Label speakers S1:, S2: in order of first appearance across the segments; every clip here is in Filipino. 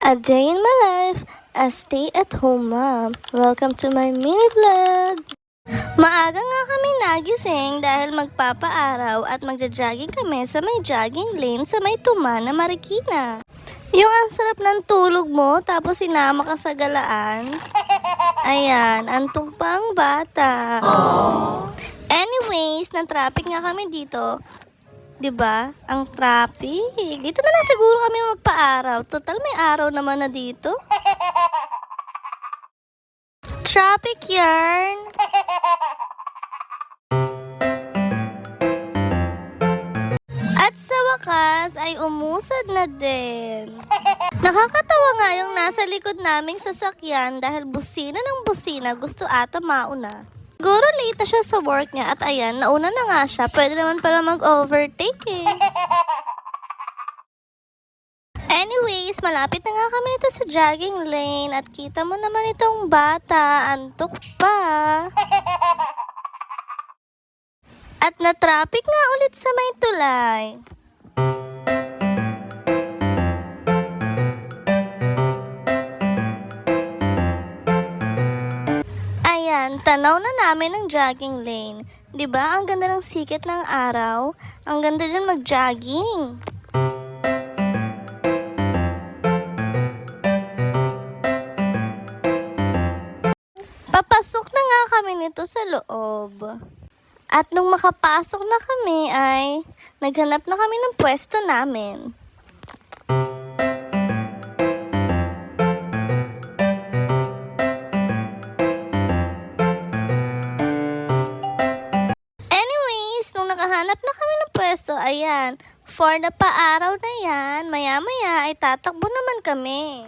S1: A day in my life as stay-at-home mom. Welcome to my mini vlog. Maaga nga kami nagising dahil magpapaaraw at magja-jogging kami sa may jogging lane sa may Tumana, Marikina. Yung ang sarap ng tulog mo tapos sinama ka sa galaan. Ayan, antok pa ang bata. Anyways, na-traffic nga kami dito. 'Di ba? Ang traffic. Dito na lang siguro kami magpa-araw. Total may araw naman na dito. Traffic yarn. At sa wakas ay umusad na din. Nakakatawa nga yung nasa likod naming sasakyan dahil busina ng busina gusto ata mauna. Siguro late na siya sa work niya at ayan, nauna na nga siya. Pwede naman pala mag-overtake eh. Anyways, malapit na nga kami nito sa jogging lane at kita mo naman itong bata, antok pa. At na-traffic nga ulit sa may tulay. Ayan, tanaw na namin ang jogging lane. 'Di ba? Ang ganda ng sikat ng araw. Ang ganda diyan mag-jogging. Papasok na nga kami nito sa loob. At nung makapasok na kami ay naghanap na kami ng pwesto namin. Nung nakahanap na kami ng pwesto, ayan, for the paaraw na yan, maya-maya ay tatakbo naman kami.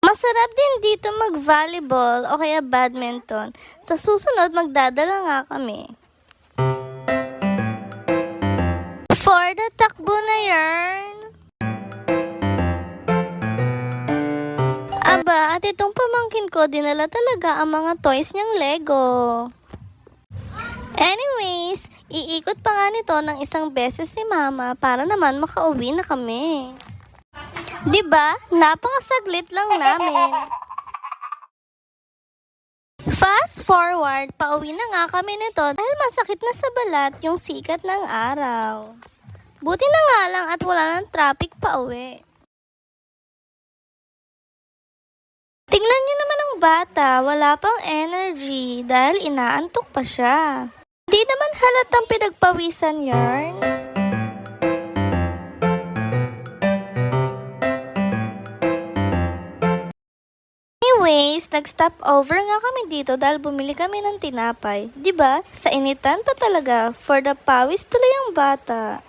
S1: Masarap din dito mag-volleyball o kaya badminton. Sa susunod, magdadala nga kami. For the takbo na yarn. Aba, at itong pamangkin ko, dinala talaga ang mga toys niyang Lego. Anyways, iikot pa nga nito ng isang beses si Mama para naman makauwi na kami. 'Di ba? Napakasaglit lang namin. Fast forward, pauwi na nga kami nito dahil masakit na sa balat yung sikat ng araw. Buti na nga lang at wala ng traffic pauwi. Tingnan niyo naman ang bata, wala pang energy dahil inaantok pa siya. Hindi naman halatang pinagpawisan yarn. Anyways, nag-stop over nga kami dito dahil bumili kami ng tinapay. 'Di ba? Sa initan pa talaga, for the pawis tuloy ang bata.